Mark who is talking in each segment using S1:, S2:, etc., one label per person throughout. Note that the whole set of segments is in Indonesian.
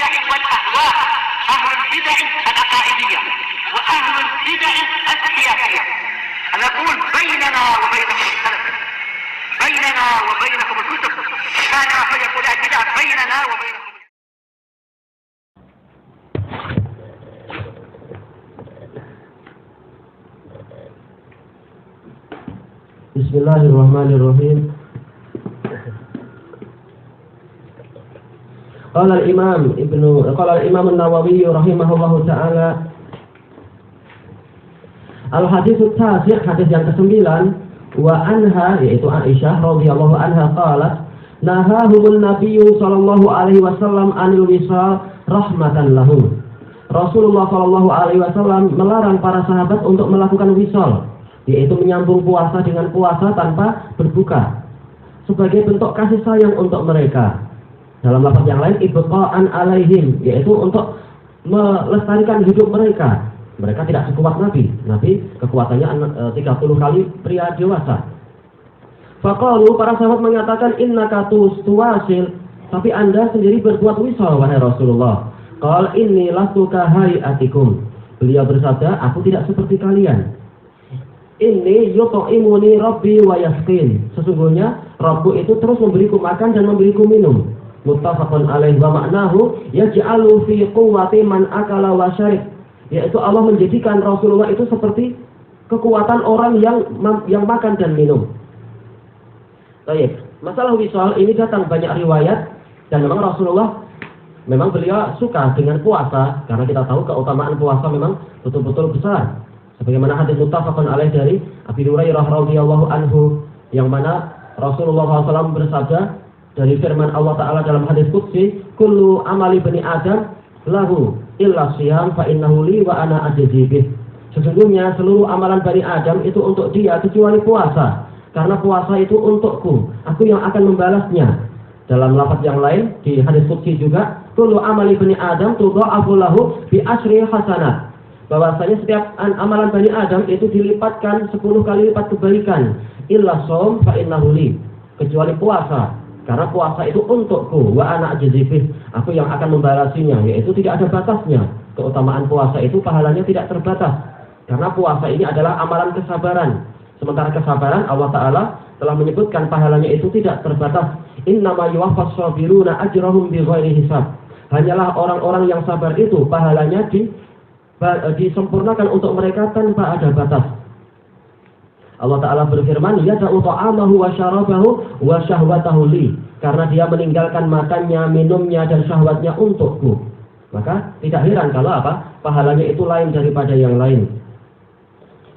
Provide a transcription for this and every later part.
S1: البدع والأهواء، أهل البدع العقائدية وأهل البدع السياسية. نقول بيننا وبينكم السلف، بيننا وبينكم الكتب، كان فيقول البدع بيننا وبينكم.
S2: Bismillahirrahmanirrahim. Qala al-Imam An-Nawawi rahimahullahu taala, al-hadits at-tasi', hadis yang ke-9, wa anha, yaitu Aisyah radhiyallahu anha qalat, nahahumun nabiyyu sallallahu alaihi wasallam anil wisal rahmatan lahum. Rasulullah sallallahu alaihi wasallam melarang para sahabat untuk melakukan wisal, yaitu menyambung puasa dengan puasa tanpa berbuka, sebagai bentuk kasih sayang untuk mereka. Dalam lafaz yang lain, ibqa'an alaihim, yaitu untuk melestarikan hidup mereka. Mereka tidak sekuat Nabi. Nabi kekuatannya 30 kali pria dewasa. Faqalu, para sahabat mengatakan, innaka tuwasil, tapi Anda sendiri berbuat wisal wahai Rasulullah. Qal inni lastu ka hayatikum. Beliau bersabda, aku tidak seperti kalian. Inni yut'imuni rabbi wa yasqin. Sesungguhnya Rabbku itu terus memberiku makan dan memberiku minum. Muttafaqun alaihi wa ma'nahu yaj'alu fi quwwati man akala wa syarib. Yaitu Allah menjadikan Rasulullah itu seperti kekuatan orang yang makan dan minum. Baik, masalah wisal ini datang banyak riwayat, dan memang Rasulullah memang beliau suka dengan puasa, karena kita tahu keutamaan puasa memang betul-betul besar. Sebagaimana hadis muttafaqun alaih dari Abi Hurairah radhiyallahu anhu, yang mana Rasulullah SAW bersabda dari firman Allah Ta'ala dalam hadis qudsi, kullu amali bani Adam lahu illa siyam fa innahu li wa ana ajzi bih. Sesungguhnya seluruh amalan Bani Adam itu untuk dia kecuali puasa, karena puasa itu untukku, aku yang akan membalasnya. Dalam lafaz yang lain di hadis qudsi juga, kullu amali bani Adam tudha'afu lahu bi asyri hasanat. Bahwasanya setiap amalan Bani Adam itu dilipatkan 10 kali lipat kebaikan, illa shaum fa innahu li, kecuali puasa, karena puasa itu untukku, wa ana ajzi bih, aku yang akan membalasinya, yaitu tidak ada batasnya. Keutamaan puasa itu pahalanya tidak terbatas, karena puasa ini adalah amalan kesabaran. Sementara kesabaran Allah Ta'ala telah menyebutkan pahalanya itu tidak terbatas. Innama yuwaffas sabiruna ajrahum bighairi hisab. Hanyalah orang-orang yang sabar itu pahalanya disempurnakan untuk mereka tanpa ada batas. Allah Ta'ala berfirman, yada'u ta'amahu wa syarabahu wa syahwatahu li, karena dia meninggalkan makannya, minumnya, dan syahwatnya untukku. Maka tidak heran kalau pahalanya itu lain daripada yang lain.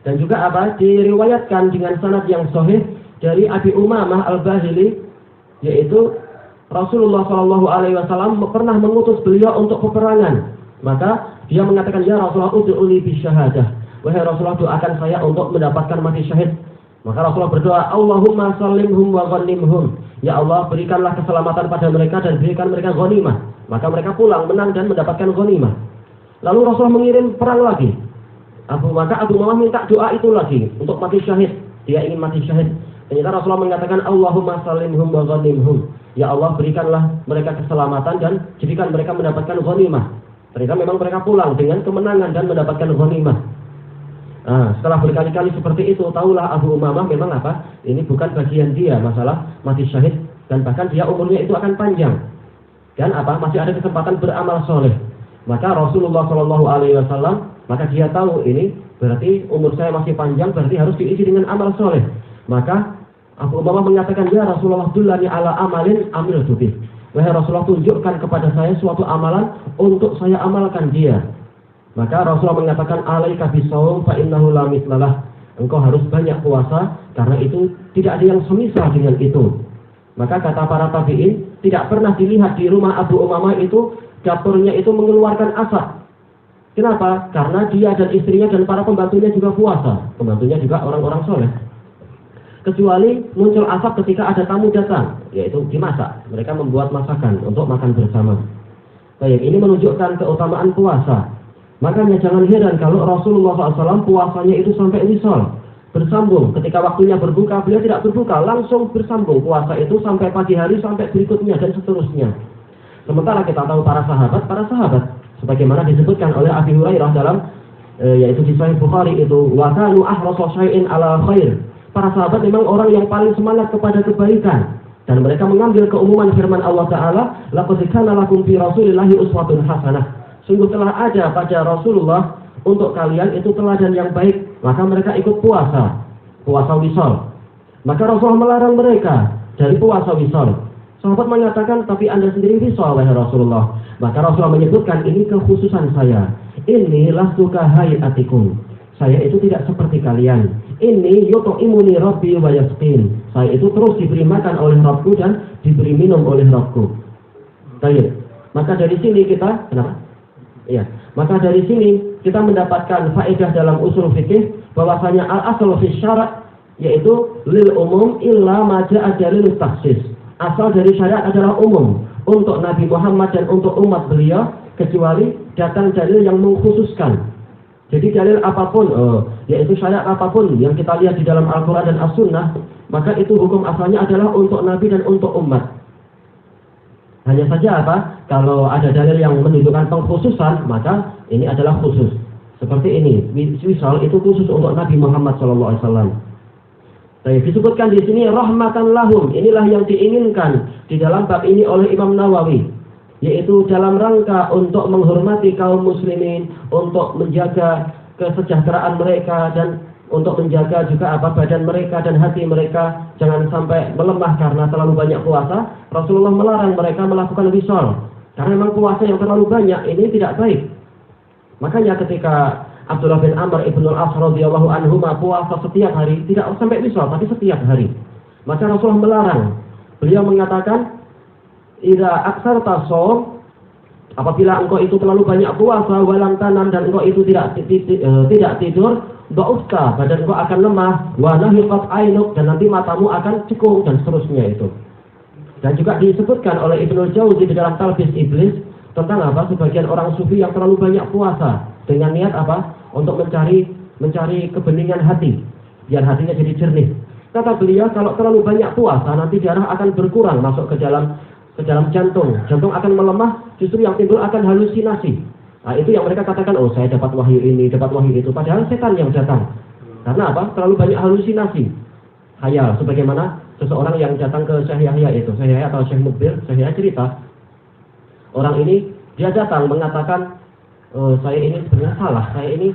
S2: Dan juga diriwayatkan dengan sanad yang sahih dari Abi Umamah Al-Bahili, yaitu Rasulullah SAW pernah mengutus beliau untuk peperangan. Maka dia mengatakan, ya Rasulullah, ud'uli bisyahadah, wahai Rasulullah, doakan saya untuk mendapatkan mati syahid. Maka Rasulullah berdoa, Allahumma sallimhum wa ghanimhum, ya Allah, berikanlah keselamatan pada mereka dan berikan mereka ghanimah. Maka mereka pulang menang dan mendapatkan ghanimah. Lalu Rasulullah mengirim perang lagi. Maka Abu Umamah minta doa itu lagi untuk mati syahid. Dia ingin mati syahid. Ternyata Rasulullah mengatakan, Allahumma sallimhum wa ghanimhum, ya Allah, berikanlah mereka keselamatan dan jadikan mereka mendapatkan ghanimah. Ternyata memang mereka pulang dengan kemenangan dan mendapatkan ghanimah. Setelah berkali-kali seperti itu, tahulah Abu Umamah memang ini bukan bagian dia masalah mati syahid, dan bahkan dia umurnya itu akan panjang dan masih ada kesempatan beramal soleh. Maka Rasulullah SAW, maka dia tahu ini berarti umur saya masih panjang, berarti harus diisi dengan amal soleh. Maka Abu Umamah mengatakan, ya Rasulullah, dullani ala amalin amiltu bih, wahai Rasulullah, tunjukkan kepada saya suatu amalan untuk saya amalkan dia. Maka Rasulullah mengatakan, alaika bisawm fa innahu la mitlalah, engkau harus banyak puasa, karena itu tidak ada yang semisal dengan itu. Maka kata para tabi'in, tidak pernah dilihat di rumah Abu Umamah itu dapurnya itu mengeluarkan asap. Kenapa? Karena dia dan istrinya dan para pembantunya juga puasa. Pembantunya juga orang-orang soleh. Kecuali muncul asap ketika ada tamu datang, yaitu dimasak. Mereka membuat masakan untuk makan bersama. Baik, ini menunjukkan keutamaan puasa. Makanya jangan heran kalau Rasulullah SAW puasanya itu sampai wisal, bersambung. Ketika waktunya berbuka, beliau tidak berbuka, langsung bersambung puasa itu sampai pagi hari, sampai berikutnya dan seterusnya. Sementara kita tahu para sahabat sebagaimana disebutkan oleh Abi Hurairah dalam yaitu di Sahih Bukhari itu, wa kanu ahrasa syai'in ala khair. Para sahabat memang orang yang paling semangat kepada kebaikan, dan mereka mengambil keumuman firman Allah Ta'ala, laqad kana lakum fi rasulillahi uswatun hasanah. Sungguh telah ada pada Rasulullah untuk kalian itu teladan yang baik. Maka mereka ikut puasa wisol. Maka Rasulullah melarang mereka dari puasa wisol. Sahabat mengatakan, tapi Anda sendiri wisol, wahai Rasulullah. Maka Rasulullah menyebutkan, ini kekhususan saya. Ini lastu kahayatikum. Saya itu tidak seperti kalian. Ini yut'imuni rabbi wa yasqin. Saya itu terus diberi makan oleh Rabbku dan diberi minum oleh Rabbku. Baik. Maka dari sini kita, kenapa? Iya. Maka dari sini kita mendapatkan faedah dalam usul fikih bahwasanya al-asal fi syara' yaitu lil umum illa ma ja'a dalil takhsis. Asal dari syariat adalah umum untuk Nabi Muhammad dan untuk umat beliau, kecuali datang dalil yang mengkhususkan. Jadi dalil apapun, yaitu syariat apapun yang kita lihat di dalam Al-Quran dan As-Sunnah, maka itu hukum asalnya adalah untuk Nabi dan untuk umat. Hanya saja apa? Kalau ada dalil yang menunjukkan pengkhususan, maka ini adalah khusus. Seperti ini, wisal itu khusus untuk Nabi Muhammad SAW. Disebutkan di sini rahmatan lahum. Inilah yang diinginkan di dalam bab ini oleh Imam Nawawi, yaitu dalam rangka untuk menghormati kaum muslimin, untuk menjaga kesejahteraan mereka dan untuk menjaga juga badan mereka dan hati mereka jangan sampai melemah karena terlalu banyak puasa. Rasulullah melarang mereka melakukan wisal karena memang puasa yang terlalu banyak ini tidak baik. Makanya ketika Abdullah bin Amr ibn al-As radhiyallahu anhu puasa setiap hari, tidak sampai wisal tapi setiap hari, maka Rasulullah melarang. Beliau mengatakan, idza aksarta shaum, apabila engkau itu terlalu banyak puasa, walam tanam, dan engkau itu tidak tidur, ba'ufta, badan engkau akan lemah, wa nahiqat ainuk, dan nanti matamu akan cekung, dan seterusnya itu. Dan juga disebutkan oleh Ibnu Jauzi di dalam Talbis Iblis tentang sebagian orang sufi yang terlalu banyak puasa dengan niat untuk mencari kebeningan hati, biar hatinya jadi jernih. Kata beliau, kalau terlalu banyak puasa nanti darah akan berkurang masuk ke dalam jantung akan melemah, justru yang timbul akan halusinasi. Nah, itu yang mereka katakan, oh saya dapat wahyu ini, dapat wahyu itu, padahal setan yang datang. Karena terlalu banyak halusinasi, khayal. Sebagaimana seseorang yang datang ke Syekh Yahya itu, Syekh Yahya atau Syekh Mukbir, Syekh Yahya cerita, orang ini dia datang mengatakan, saya ini sebenarnya salah, saya ini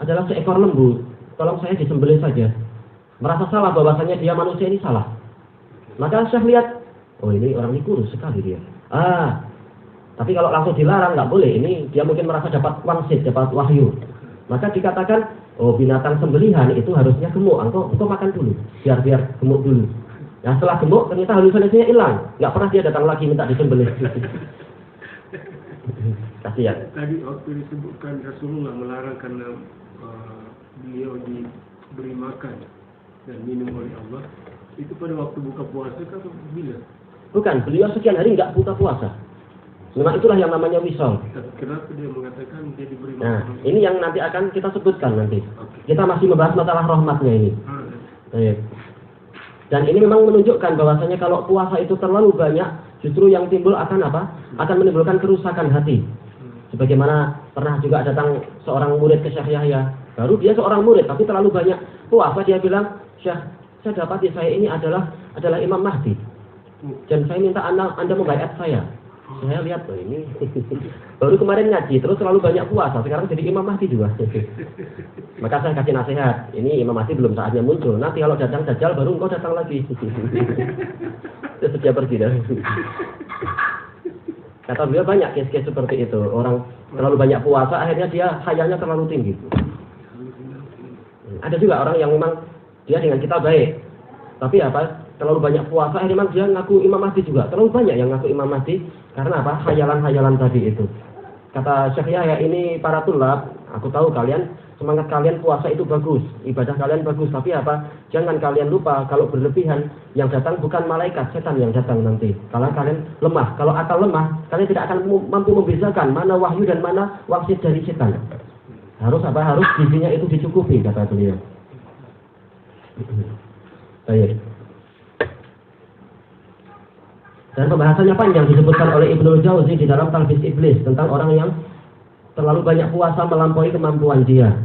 S2: adalah seekor lembu, tolong saya disembelih saja. Merasa salah bahwasanya dia manusia ini salah. Maka Syekh lihat, oh ini orang ini kurus sekali dia. Tapi kalau langsung dilarang nggak boleh. Ini dia mungkin merasa dapat wangsit, dapat wahyu. Maka dikatakan, oh binatang sembelihan itu harusnya gemuk. Engkau makan dulu, biar gemuk dulu. Nah setelah gemuk ternyata halusinasinya hilang. Nggak pernah dia datang lagi minta disembelih. Kasihan.
S3: Tadi waktu disebutkan Rasulullah melarang karena beliau diberi makan dan minum oleh Allah, itu pada waktu buka puasa atau bila?
S2: Bukan, beliau sekian hari nggak buka puasa. Memang itulah yang namanya wisal.
S3: Kenapa dia mengatakan dia diberi makan?
S2: Nah, ini yang nanti akan kita sebutkan nanti. Okay. Kita masih membahas masalah rahmatnya ini. Baik. Dan ini memang menunjukkan bahwasanya kalau puasa itu terlalu banyak, justru yang timbul akan akan menimbulkan kerusakan hati. Sebagaimana pernah juga datang seorang murid ke Syekh Yahya. Baru dia seorang murid, tapi terlalu banyak puasa, dia bilang, Syekh, saya dapati saya ini adalah Imam Mahdi. Dan saya minta anda membaiat saya. Saya lihat ini baru kemarin ngaji, terus terlalu banyak puasa, sekarang jadi Imam Mahdi juga. Maka saya kasih nasihat, ini Imam Mahdi belum saatnya muncul. Nanti kalau datang Dajjal baru engkau datang lagi. Terus dia pergi dah. Kata beliau banyak case-case seperti itu. Orang terlalu banyak puasa, akhirnya dia khayalnya terlalu tinggi. Ada juga orang yang memang dia dengan kita baik, tapi terlalu banyak puasa, akhirnya memang dia ngaku Imam Mahdi juga. Terlalu banyak yang ngaku Imam Mahdi karena khayalan-khayalan tadi itu. Kata Syekh Yahya, ini para tulab, aku tahu kalian semangat kalian puasa itu bagus, ibadah kalian bagus, tapi jangan kalian lupa kalau berlebihan yang datang bukan malaikat, setan yang datang nanti. Kalau kalian lemah, kalau akal lemah, kalian tidak akan mampu membedakan mana wahyu dan mana wangsit dari setan. Harus gizinya itu dicukupi, kata beliau. Baik. Dan pembahasannya panjang, disebutkan oleh Ibnul Jauzi di dalam Talbis Iblis tentang orang yang terlalu banyak puasa melampaui kemampuan dia.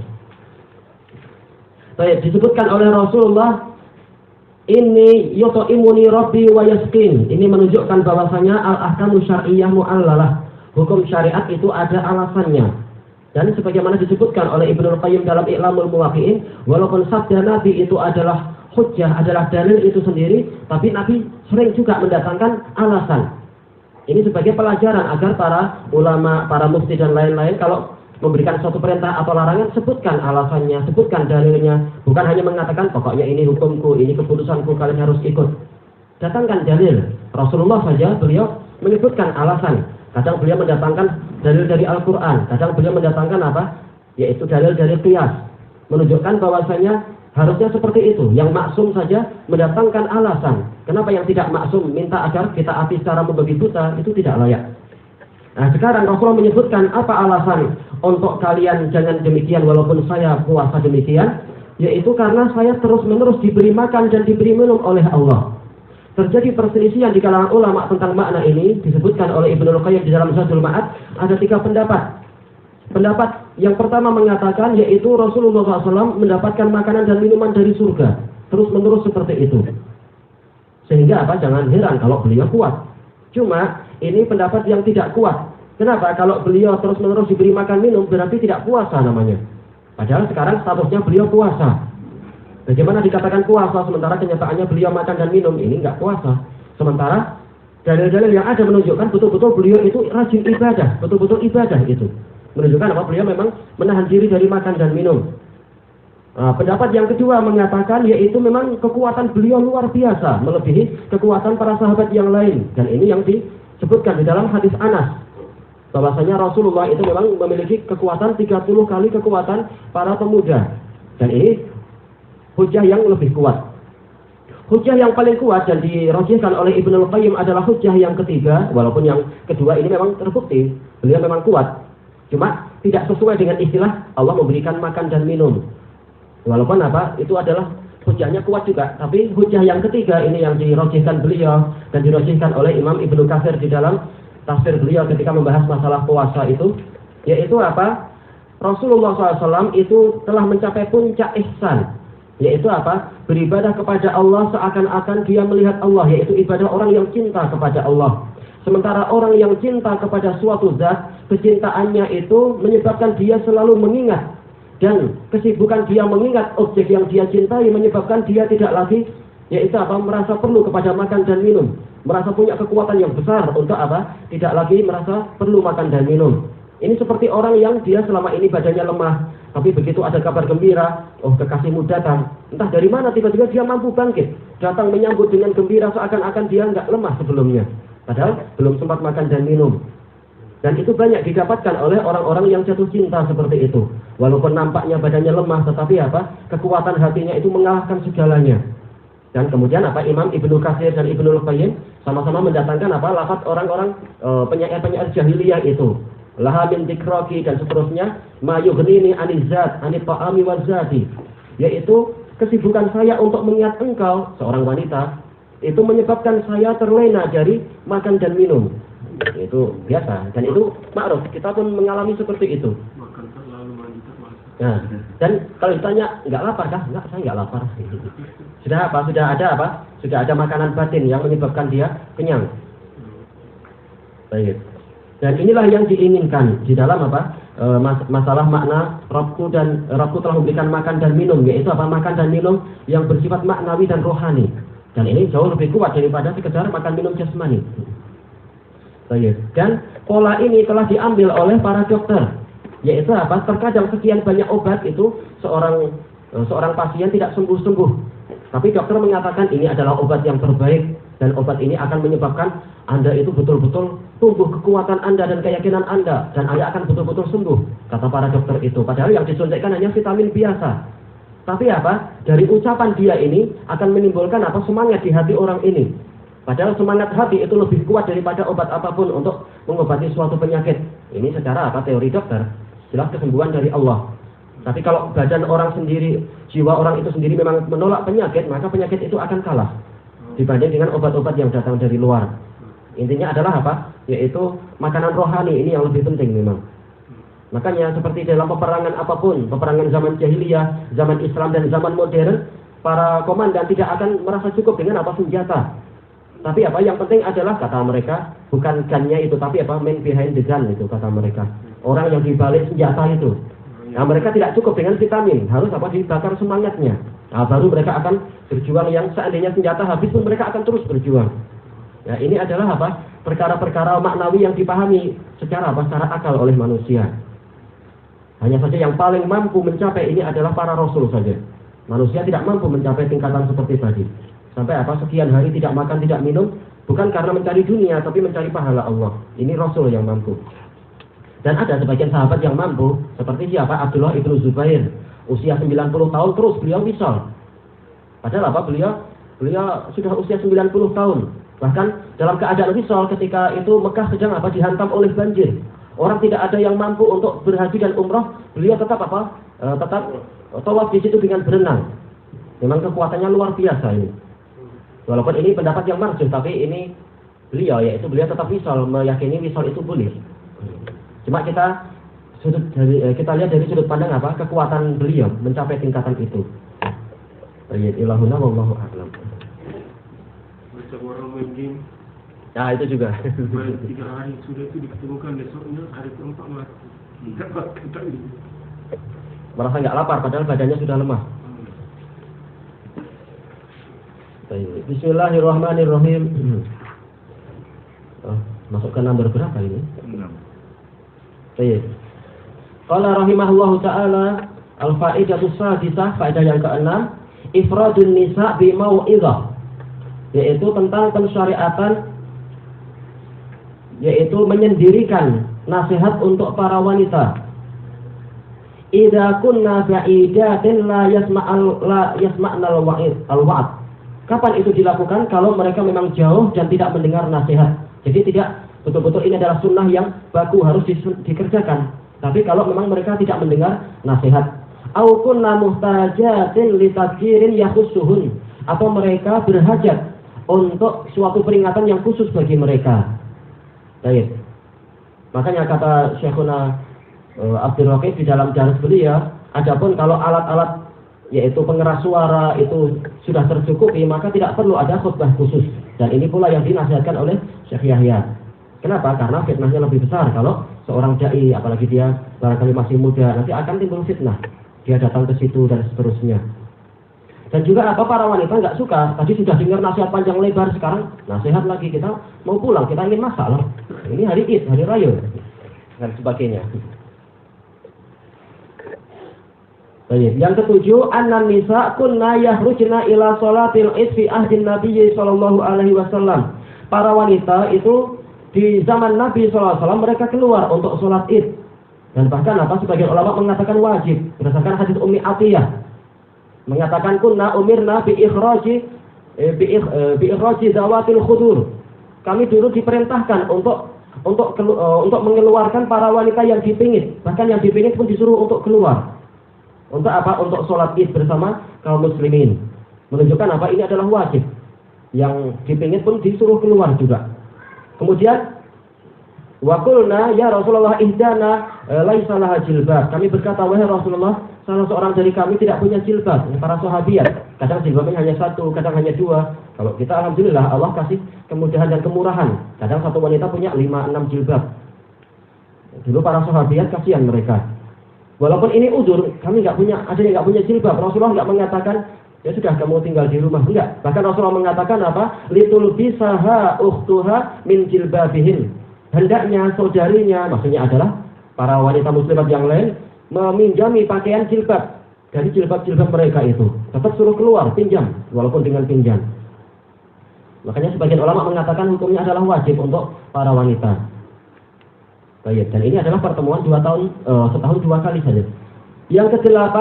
S2: Baik, disebutkan oleh Rasulullah, ini yut'imuni rabbi wa yasqin. Ini menunjukkan bahwasanya al-ahkamu syar'iyyah mu'allalah. Hukum syariat itu ada alasannya. Dan sebagaimana disebutkan oleh Ibnul Qayyim dalam I'lamul Muwaqqi'in, walaupun sabda Nabi itu adalah hujjah, adalah dalil itu sendiri, tapi Nabi sering juga mendatangkan alasan. Ini sebagai pelajaran agar para ulama, para mufti dan lain-lain kalau memberikan suatu perintah atau larangan, sebutkan alasannya, sebutkan dalilnya. Bukan hanya mengatakan pokoknya ini hukumku, ini keputusanku, kalian harus ikut. Datangkan dalil. Rasulullah saja beliau menyebutkan alasan. Kadang beliau mendatangkan dalil dari Al-Quran, kadang beliau mendatangkan apa? Yaitu dalil dari qiyas. Menunjukkan bahwasanya harusnya seperti itu. Yang maksum saja mendatangkan alasan. Kenapa yang tidak maksum minta agar kita hati secara membabi buta, itu tidak layak. Nah, sekarang Rasulullah menyebutkan apa alasan untuk kalian jangan demikian walaupun saya puasa demikian, yaitu karena saya terus-menerus diberi makan dan diberi minum oleh Allah. Terjadi perselisihan di kalangan ulama tentang makna ini, disebutkan oleh Ibnul Qayyim di dalam Zadul Ma'ad, ada 3 pendapat. Pendapat yang pertama mengatakan yaitu Rasulullah SAW mendapatkan makanan dan minuman dari surga, terus-menerus seperti itu. Sehingga apa? Jangan heran kalau beliau kuat. Cuma ini pendapat yang tidak kuat. Kenapa? Kalau beliau terus-menerus diberi makan minum berarti tidak puasa namanya. Padahal sekarang statusnya beliau puasa. Bagaimana dikatakan puasa sementara kenyataannya beliau makan dan minum? Ini enggak puasa. Sementara dalil-dalil yang ada menunjukkan betul-betul beliau itu rajin ibadah, betul-betul ibadah itu. Menunjukkan apa? Beliau memang menahan diri dari makan dan minum. Pendapat yang kedua mengatakan yaitu memang kekuatan beliau luar biasa, melebihi kekuatan para sahabat yang lain. Dan ini yang disebutkan di dalam hadis Anas, bahwasanya Rasulullah itu memang memiliki kekuatan 30 kali kekuatan para pemuda. Dan ini hujjah yang lebih kuat. Hujjah yang paling kuat dan dirajihkan oleh Ibnul Qayyim adalah hujjah yang ketiga, walaupun yang kedua ini memang terbukti, beliau memang kuat. Cuma tidak sesuai dengan istilah Allah memberikan makan dan minum. Walaupun apa, itu adalah hujjahnya kuat juga. Tapi hujjah yang ketiga ini yang dirajihkan beliau dan dirajihkan oleh Imam Ibnu Katsir di dalam tafsir beliau ketika membahas masalah puasa itu, yaitu apa? Rasulullah SAW itu telah mencapai puncak ihsan, yaitu apa? Beribadah kepada Allah seakan-akan dia melihat Allah, yaitu ibadah orang yang cinta kepada Allah. Sementara orang yang cinta kepada suatu zat, kecintaannya itu menyebabkan dia selalu mengingat. Dan kesibukan dia mengingat objek yang dia cintai menyebabkan dia tidak lagi, yaitu apa? Merasa perlu kepada makan dan minum. Merasa punya kekuatan yang besar untuk apa? Tidak lagi merasa perlu makan dan minum. Ini seperti orang yang dia selama ini badannya lemah, tapi begitu ada kabar gembira, oh kekasihmu datang. Entah dari mana tiba-tiba dia mampu bangkit, datang menyambut dengan gembira seakan-akan dia nggak lemah sebelumnya. Padahal belum sempat makan dan minum. Dan itu banyak didapatkan oleh orang-orang yang jatuh cinta seperti itu. Walaupun nampaknya badannya lemah, tetapi apa? Kekuatan hatinya itu mengalahkan segalanya. Dan kemudian apa? Imam Ibnu Katsir dan Ibnul Qayyim sama-sama mendatangkan apa? Lafaz orang-orang penyair-penyair jahiliyah itu. Laha min dzikraki dan seterusnya, ma yughnini anizzat, anit ta'ami wazati. Yaitu kesibukan saya untuk mengingat engkau, seorang wanita, itu menyebabkan saya terlena dari makan dan minum. Itu biasa dan itu ma'ruf, kita pun mengalami seperti itu.
S3: Makan terlalu, mandi terlalu.
S2: Nah, dan kalau ditanya nggak lapar kah? Nggak, saya nggak lapar. Sudah apa? Sudah ada apa? Sudah ada makanan batin yang menyebabkan dia kenyang. Baik. Dan inilah yang diinginkan di dalam apa? Masalah makna Rabbku telah memberikan makan dan minum, yaitu apa? Makan dan minum yang bersifat maknawi dan rohani. Dan ini jauh lebih kuat daripada sekedar makan minum jasmani. Baik. Dan pola ini telah diambil oleh para dokter, yaitu apa? Terkadang sekian banyak obat itu seorang pasien tidak sembuh-sembuh, tapi dokter mengatakan ini adalah obat yang terbaik dan obat ini akan menyebabkan Anda itu betul-betul tumbuh kekuatan Anda dan keyakinan Anda dan Anda akan betul-betul sembuh, kata para dokter itu. Padahal yang disuntikkan hanya vitamin biasa. Tapi apa? Dari ucapan dia ini akan menimbulkan apa? Semangat di hati orang ini. Padahal semangat hati itu lebih kuat daripada obat apapun untuk mengobati suatu penyakit. Ini secara apa? Teori dokter. Jelas kesembuhan dari Allah. Tapi kalau badan orang sendiri, jiwa orang itu sendiri memang menolak penyakit, maka penyakit itu akan kalah dibanding dengan obat-obat yang datang dari luar. Intinya adalah apa? Yaitu makanan rohani, ini yang lebih penting memang. Makanya seperti dalam peperangan apapun, peperangan zaman jahiliyah, zaman Islam dan zaman modern, para komandan tidak akan merasa cukup dengan apa senjata. Tapi apa yang penting adalah kata mereka, bukan gunnya itu, tapi apa man behind the gun itu kata mereka. Orang yang dibalik senjata itu. Nah, mereka tidak cukup dengan vitamin, harus apa dibakar semangatnya. Nah, baru mereka akan berjuang yang seandainya senjata habis pun mereka akan terus berjuang. Ya, ini adalah apa? Perkara-perkara maknawi yang dipahami secara apa? Secara akal oleh manusia. Hanya saja yang paling mampu mencapai ini adalah para rasul saja. Manusia tidak mampu mencapai tingkatan seperti tadi. Sampai apa? Sekian hari tidak makan, tidak minum, bukan karena mencari dunia, tapi mencari pahala Allah. Ini rasul yang mampu. Dan ada sebagian sahabat yang mampu, seperti siapa? Abdullah ibnu Zubair. Usia 90 tahun terus beliau wisal. Padahal apa? Beliau sudah usia 90 tahun. Bahkan dalam keadaan risau ketika itu Mekah sedang apa dihantam oleh banjir. Orang tidak ada yang mampu untuk berhaji dan umrah, beliau tetap apa? Tetap tawaf di situ dengan berenang. Memang kekuatannya luar biasa ini. Walaupun ini pendapat yang marjuh, tapi ini beliau tetap wisal, meyakini wisal itu boleh. Cuma kita lihat dari sudut pandang apa? Kekuatan beliau mencapai tingkatan itu. Ilahuna wallahu a'lam.
S3: Macam orang main game.
S2: Nah itu juga.
S3: Main 3 hari sudah itu diketemukan, besoknya hari keempat mati. Tidak makan tadi.
S2: Merasa nggak lapar padahal badannya sudah lemah. Bismillahirrahmanirrahim. Masuk ke nomor berapa ini? 6. Qala rahimahullahu taala al-fa'idatus sadisah, faedah yang ke-6, ifradun nisa bi mau'izah, yaitu tentang pensyariatan, yaitu menyendirikan nasihat untuk para wanita. Idza kunna ba'idatin la yasma'nal wa'id. Kapan itu dilakukan? Kalau mereka memang jauh dan tidak mendengar nasihat. Jadi tidak betul-betul ini adalah sunnah yang baku harus dikerjakan. Tapi kalau memang mereka tidak mendengar nasihat, au kunna muhtajatin litadhkirin yakhussuhun, atau mereka berhajat untuk suatu peringatan yang khusus bagi mereka. Baik. Makanya kata Syekhuna Abdul Raqib di dalam daras beliau, adapun kalau alat-alat yaitu pengeras suara itu sudah tercukupi, maka tidak perlu ada khutbah khusus. Dan ini pula yang dinasihatkan oleh Syekh Yahya. Kenapa? Karena fitnahnya lebih besar kalau seorang dai, apalagi dia barangkali masih muda, nanti akan timbul fitnah. Dia datang ke situ dan seterusnya. Dan juga apa, para wanita nggak suka. Tadi sudah dengar nasihat panjang lebar, sekarang nasihat lagi, kita mau pulang, kita ingin masak loh. Ini hari Id, hari raya dan sebagainya. Baik. Yang ketujuh, annan nisa kunna yahrujna ila sholatil id fi ahdin Nabi sallallahu alaihi wasallam. Para wanita itu di zaman Nabi sallallahu alaihi wasallam mereka keluar untuk sholat Id. Dan bahkan apa, sebagian ulama mengatakan wajib berdasarkan hadis Ummi Atiyah. Mengatakan kunna umirna bi ikhraji zawatil khudur. Kami dulu diperintahkan untuk mengeluarkan para wanita yang dipingit. Bahkan yang dipingit pun disuruh untuk keluar. Untuk apa? Untuk sholat Id bersama kaum muslimin. Menunjukkan apa? Ini adalah wajib. Yang dipingit pun disuruh keluar juga. Kemudian wa qulna ya Rasulullah ihdana laisa laha jilbab. Kami berkata, wahai Rasulullah, salah seorang dari kami tidak punya jilbab. Para sahabiat, kadang jilbabnya hanya satu, kadang hanya dua. Kalau kita alhamdulillah Allah kasih kemudahan dan kemurahan. Kadang satu wanita punya 5-6 jilbab. Dulu para sahabiat kasihan mereka. Walaupun ini uzur, kami nggak punya, ada yang nggak punya jilbab. Rasulullah nggak mengatakan, ya sudah kamu tinggal di rumah. Enggak. Bahkan Rasulullah mengatakan apa? Litul bisaha ukhtuha min jilbabihin. Hendaknya saudarinya, maksudnya adalah para wanita muslimat yang lain, meminjami pakaian jilbab dari jilbab-jilbab mereka itu. Tetap suruh keluar, pinjam, walaupun dengan pinjam. Makanya sebagian ulama mengatakan hukumnya adalah wajib untuk para wanita. Baik, dan ini adalah pertemuan setahun 2 kali saja. Yang ke-8,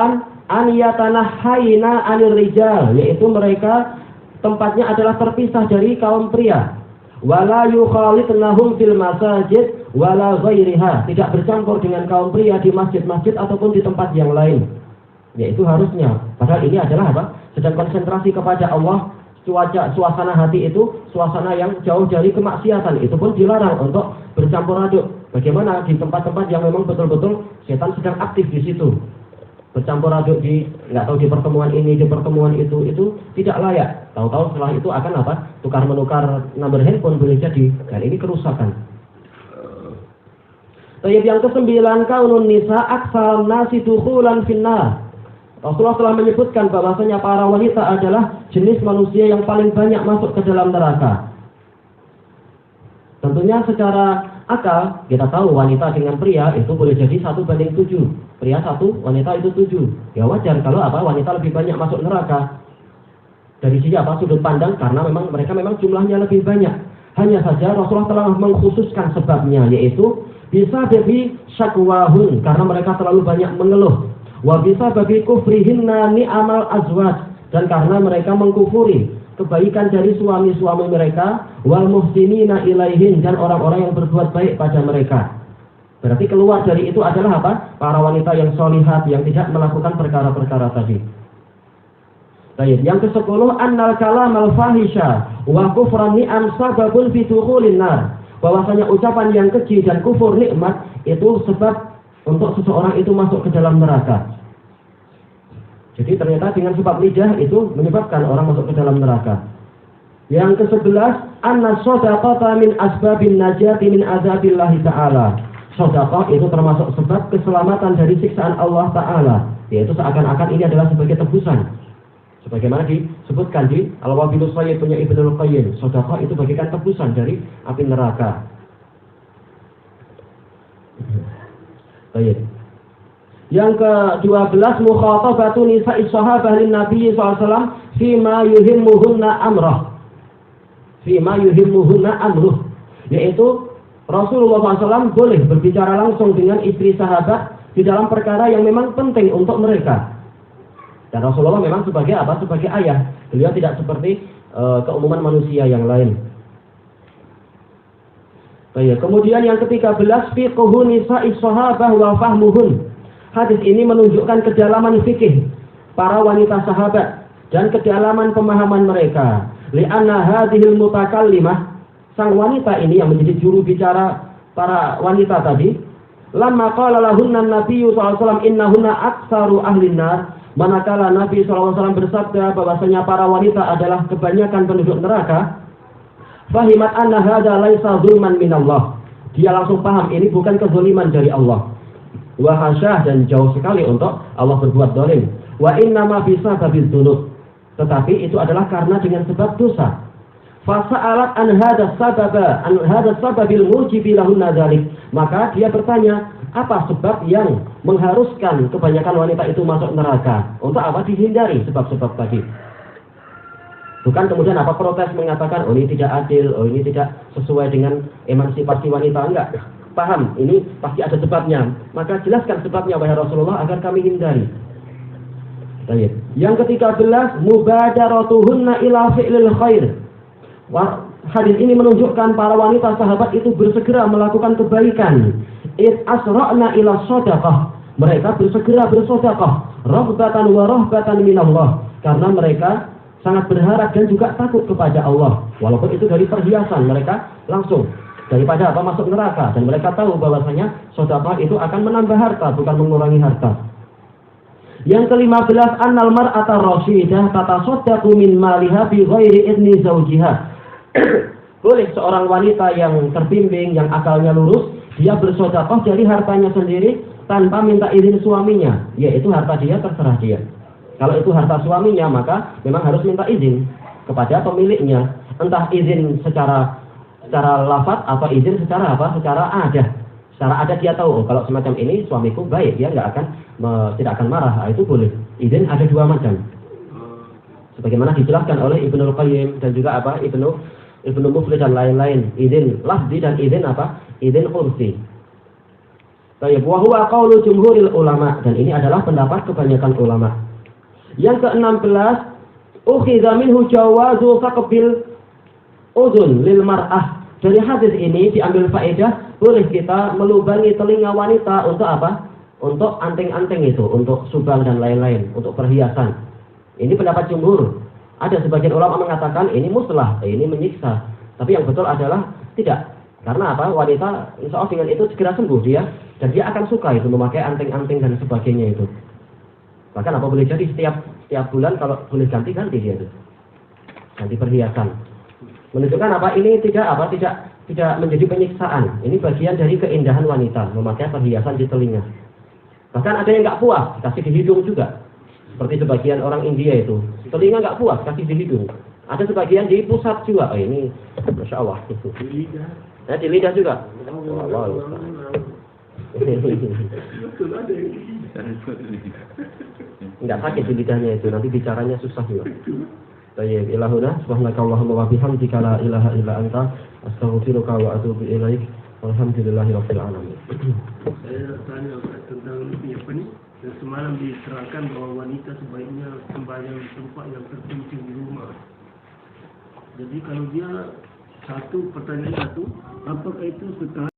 S2: an yatanahhaina 'anil rijal, yaitu mereka tempatnya adalah terpisah dari kaum pria. Wala yukhalitnahum fil masajid wala ghairiha, tidak bercampur dengan kaum pria di masjid-masjid ataupun di tempat yang lain. Yaitu harusnya. Padahal ini adalah apa? Sedang konsentrasi kepada Allah suasana hati itu suasana yang jauh dari kemaksiatan, itu pun dilarang untuk bercampur aduk. Bagaimana di tempat-tempat yang memang betul-betul setan sedang aktif di situ, bercampur aduk di nggak tahu di pertemuan ini, di pertemuan itu tidak layak. Tahu-tahu setelah itu akan apa? Tukar menukar nomor handphone boleh jadi, dan ini kerusakan. Yang ke-9, kaunun nisa aksal nasi dukhulan finnar. Rasulullah telah menyebutkan bahwasanya para wanita adalah jenis manusia yang paling banyak masuk ke dalam neraka. Tentunya secara akal kita tahu wanita dengan pria itu boleh jadi 1:7. Pria 1, wanita itu 7. Ya wajar kalau wanita lebih banyak masuk neraka. Dari sisi sudut pandang, karena mereka memang jumlahnya lebih banyak. Hanya saja Rasulullah telah mengkhususkan sebabnya, yaitu bisa babi syakwahun, karena mereka terlalu banyak mengeluh. Wa bisa babi kufrihinna ni'amal azwaj, dan karena mereka mengkufuri kebaikan dari suami-suami mereka, wal muhsinina ilaihin, dan orang-orang yang berbuat baik pada mereka. Berarti keluar dari itu adalah para wanita yang sholihat, yang tidak melakukan perkara-perkara tadi. Baik, yang ke-10, annal kalamal fahisha wa kufran ni'am sababun fi dukhulin nar. Bahwasanya ucapan yang keji dan kufur nikmat itu sebab untuk seseorang itu masuk ke dalam neraka. Jadi ternyata dengan sebab lidah itu menyebabkan orang masuk ke dalam neraka. Yang ke-11, anna shadaqata min asbabin najati min azabillahi ta'ala. Shadaqah itu termasuk sebab keselamatan dari siksaan Allah Ta'ala, yaitu seakan-akan ini adalah sebagai tebusan. Sebagaimana disebutkan di Al-Wabilus Sayyid punya Ibnul Qayyim, sedekah itu bagikan tebusan dari api neraka. Baik. Yang ke-12, mukhatabatu nisa'i sahabah lin Nabi sallallahu alaihi wasallam fima yuhimmuhunna amrah. Fima yuhimmuhunna amruh, yaitu Rasulullah SAW boleh berbicara langsung dengan istri sahabat di dalam perkara yang memang penting untuk mereka. Dan Rasulullah memang sebagai sebagai ayah. Beliau tidak seperti keumuman manusia yang lain. Baik, kemudian yang ke-13, fiqhu nisa'i sahabah wa fahmuhun. Hadis ini menunjukkan kedalaman fikih para wanita sahabat dan kedalaman pemahaman mereka. Li'anna hadhil mutakallimah, sang wanita ini yang menjadi juru bicara para wanita tadi, lamma qala lahunna an-nabiyyu sallallahu alaihi wasallam innahunna aktsaru ahlin nar. Manakala Nabi SAW bersabda bahwasanya para wanita adalah kebanyakan penduduk neraka, fahimat anna hadza laisa zulman minallah. Dia langsung paham ini bukan kezaliman dari Allah. Wa hasyah, dan jauh sekali untuk Allah berbuat zalim. Wa inna ma bisa babil dzunub. Tetapi itu adalah karena dengan sebab dosa. Fasa'alat an hadza sababil mujibi lahunna dzalik. Maka dia bertanya, apa sebab yang mengharuskan kebanyakan wanita itu masuk neraka? Untuk apa? Dihindari sebab-sebab tadi. Bukan kemudian protes mengatakan, oh ini tidak adil, oh ini tidak sesuai dengan emansipasi wanita. Enggak. Paham, ini pasti ada sebabnya. Maka jelaskan sebabnya wahai Rasulullah agar kami hindari. Baik. Yang ke-13, mubadaratuhunna ila fi'lil khair. Hadis ini menunjukkan para wanita sahabat itu bersegera melakukan kebaikan. Asra'na ila shadaqah. Mereka bersegera bersedekah, raghbatan wa rahbatan minallah, karena mereka sangat berharap dan juga takut kepada Allah. Walaupun itu dari perhiasan, mereka langsung daripada masuk neraka, dan mereka tahu bahwasanya sedekah itu akan menambah harta, bukan mengurangi harta. Yang ke-15, annal mar'ata rasyidah tatasaddaqu min maliha bi ghairi idni zawjiha. Boleh seorang wanita yang terbimbing, yang akalnya lurus, dia bersedekah dari hartanya sendiri tanpa minta izin suaminya, yaitu harta dia terserah dia. Kalau itu harta suaminya, maka memang harus minta izin kepada pemiliknya, entah izin secara lafaz atau izin secara secara adat. Secara adat dia tahu, oh, kalau semacam ini suamiku baik, dia tidak akan marah. Itu boleh. Izin ada dua macam. Sebagaimana dijelaskan oleh Ibnul Qayyim dan juga Ibnu Muflih dan lain-lain, izin lafzi dan izin izin urfi. Baik, wa huwa qaulu jumhuril ulama, dan ini adalah pendapat kebanyakan ulama. Yang ke-16, ukhidha minhu jawazu faqbil udhun lil mar'ah. Dari hadis ini diambil faedah boleh kita melubangi telinga wanita untuk Untuk anting-anting itu, untuk subang dan lain-lain, untuk perhiasan. Ini pendapat jumhur. Ada sebagian ulama mengatakan ini muslah, ini menyiksa. Tapi yang betul adalah tidak. Karena apa? Wanita insya Allah dengan itu segera sembuh dia, dan dia akan suka itu memakai anting-anting dan sebagainya itu. Bahkan apa boleh jadi setiap bulan kalau boleh ganti dia itu. Ganti perhiasan. Menunjukkan apa? Ini tidak menjadi penyiksaan. Ini bagian dari keindahan wanita memakai perhiasan di telinga. Bahkan ada yang nggak puas, kasih di hidung juga. Seperti sebagian orang India itu, telinga nggak puas, kasih di hidung. Ada sebagian di pusat juga. Oh, ini, masya Allah. Itu.
S3: Di lidah.
S2: Di lidah juga.
S3: Betul ada yang di lidah.
S2: Nggak sakit di lidahnya itu, nanti bicaranya susah juga. Baik, ilahuna, subhanakallahumma wa bihamdika la ilaha illa anta, astaghfiruka wa atubu ilaik. Alhamdulillahirabbil alamin.
S3: Saya tanya tentang apa ni? Dan semalam diterangkan bahwa wanita sebaiknya sembahyang di tempat yang terpencil di rumah. Jadi kalau dia pertanyaan satu, apakah itu setara